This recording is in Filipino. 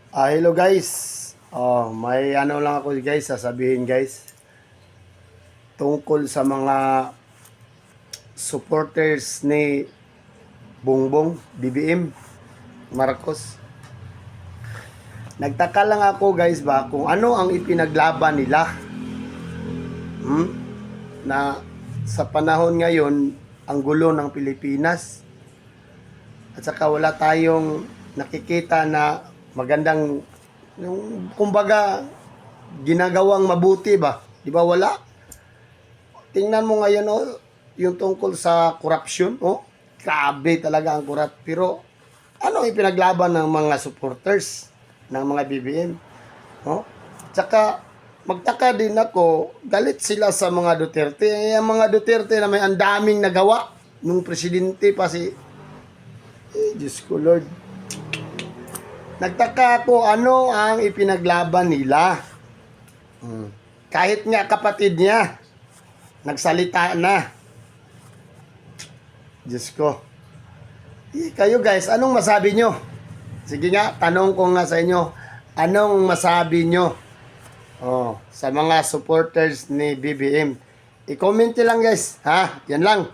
Hello guys. May ano lang ako guys, sasabihin guys. Tungkol sa mga supporters ni Bongbong, BBM, Marcos. Nagtaka lang ako guys ba kung ano ang ipinaglaban nila. Na sa panahon ngayon, ang gulo ng Pilipinas. At saka wala tayong nakikita na magandang yung kumbaga ginagawang mabuti ba? Di ba wala? Tingnan mo ngayon yung tungkol sa corruption, grabe talaga ang corrupt. Pero ano ipinaglaban ng mga supporters ng mga BBM? Tsaka magtaka din ako, galit sila sa mga Duterte. Ang mga Duterte na may andaming nagawa nung presidente pa si Diyos ko Lord. Nagtaka ako ano ang ipinaglaban nila. Kahit nga kapatid niya, nagsalita na. Diyos ko. Kayo guys, anong masabi nyo? Sige nga, tanong ko nga sa inyo. Anong masabi nyo? Sa mga supporters ni BBM. I-comment nyo lang guys. Yan lang.